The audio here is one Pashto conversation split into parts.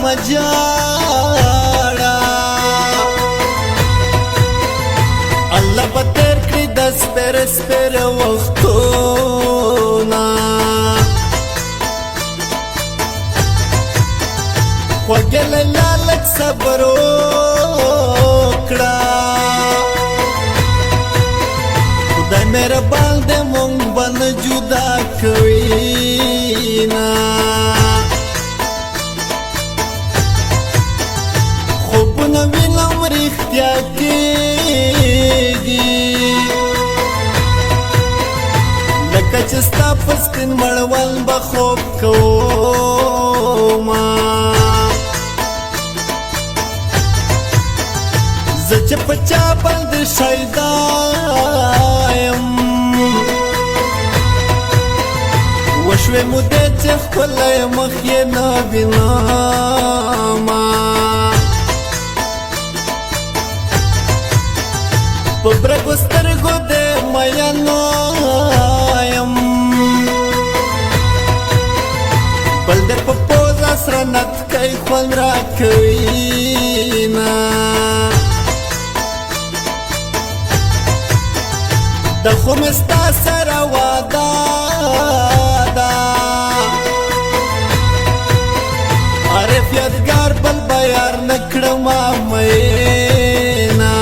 مجاړه الله به تیر کړي د سپېره سپېره وختونه خوږې لیلا لږ صبر وکړه خدای مهربان دی مونږ به نه جدا کوي نه خوبونه وینم رښتیا کېږي لکه چې ستا په سپین مړوند به خوب کومه زه چې په چا باندې شیدا یم وشوې مودې چې ښکلی مخ یې نه وینمه په برګو سترګو د مینو یم بل در په پوزه سره نتکی خوند راکوي نه د خو مې ستا سره واده ده عارف یادګار بل به یار نه کړمه میینه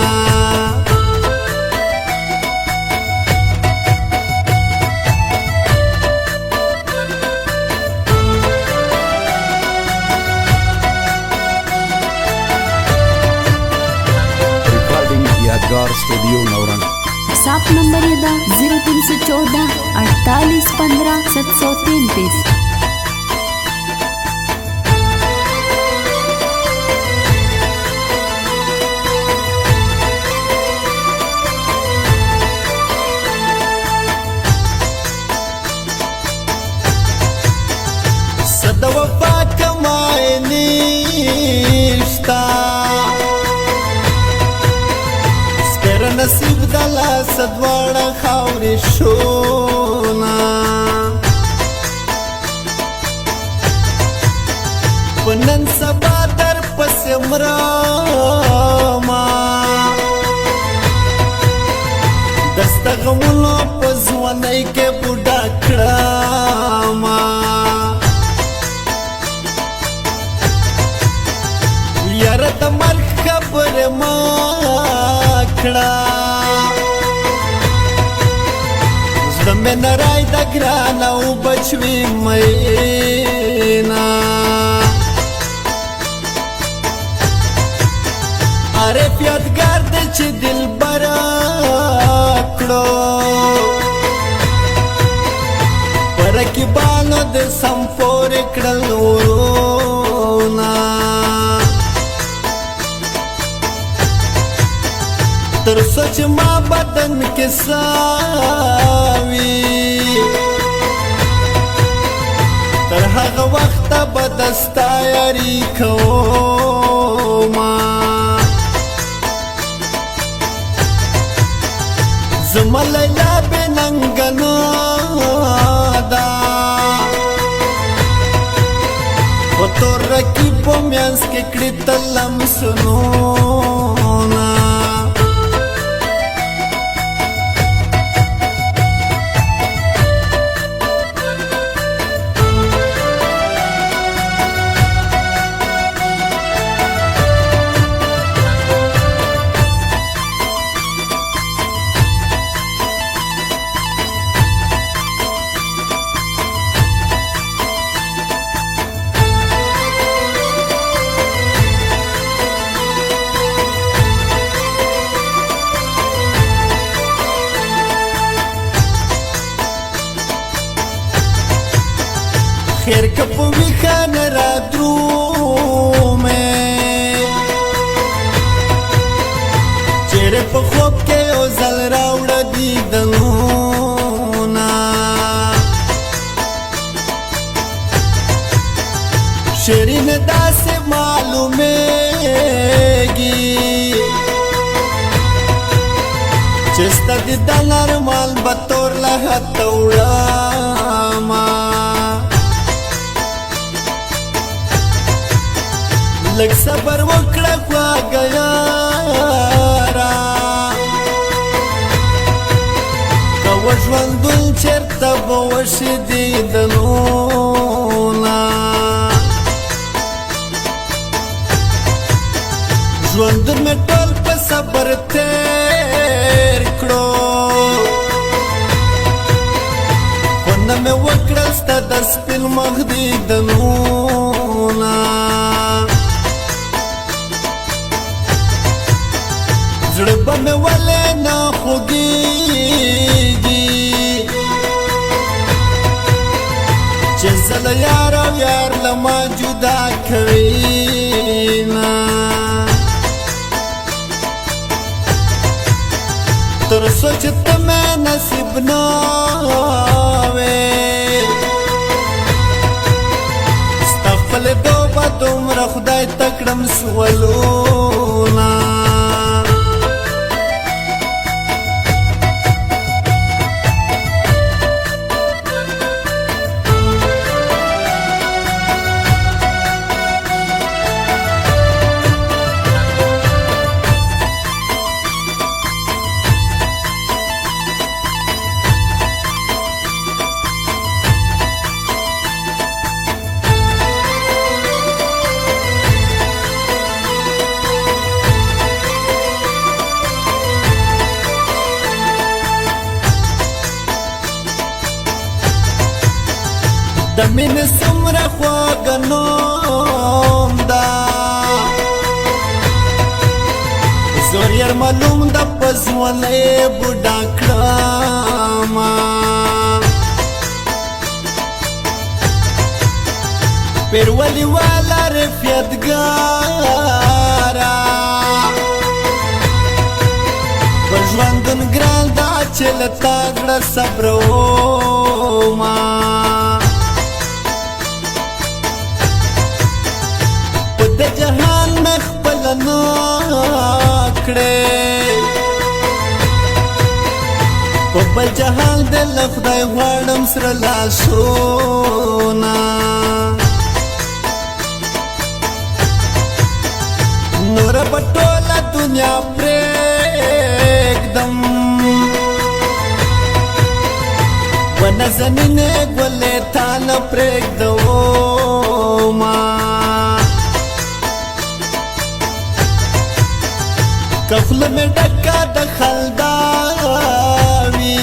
यादगार स्टूडियो नवरंग सात नंबर ये दा 0314 48 15 733। सदा वफा कमाए निश्ता نصیب د لاس دواړه خاورې شونا په نن سبا در پسې مرمه د ستا غمونو په ځوانۍ کې بوډا کړمه یاره د مرګ خبرې مه کړه زړه مې نری د ګرانه وبچوي میینه عارف یادګار دی چې دلبره کړو په رقیبانو د سم پورې کړل ورونه تر سوچ ما بدن کې ساوي تر هغه وخت به دستا یاري کومه زما لیلا بې ننګنه ده په تور رقیبو منځ کې کړي تلمسونه خیر که په ویښه نه رادرومې چیرې په خوب کې یو ځل راوړه دیدنونه شیرینه داسې معلومیږي چې ستا دیدن ارمان به تور له حته وړمه لږ صبر وکړه خواږه یاره کوه ژوندون چېرته به وشي دیدنونه ژوندون مې ټول په صبر تېر کړو خو نه مې وکړل ستا د سپین مخ دیدنونه زړه به مې ولې نه خوږېږي چې زه له یار او یار له ما جدا کوینه تر څو چې ته مې نصیب نه وې ستا خپلېدو به دومره خدای ته کړم سوالونه د مینې څومره خواږه نوم ده زور یې معلوم ده په ځوانۍ بوډا کړمه پیرولي والا رفیتګاره په ژوندون ګران ده چې له تا زړه صبرومه د جهان مې خپله نه کړې په بل جهان د له خدای غواړم سره لاسونه نوره به ټوله دنیا پرېږدم ونازنینې ګلې تا نه پرېږدومه که خوله مې ډکه د خندا وي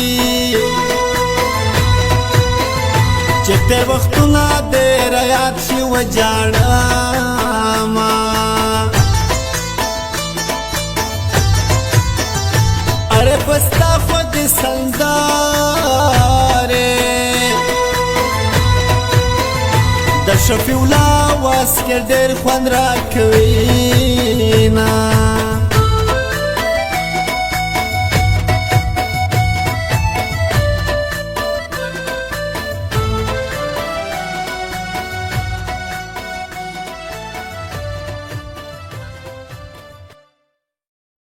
چې تېر وختونه ډېر یاد شي وجاړمه اره په ستا خو دې سندارې د شفیع الله واس کې ډېر خوند راکوي نه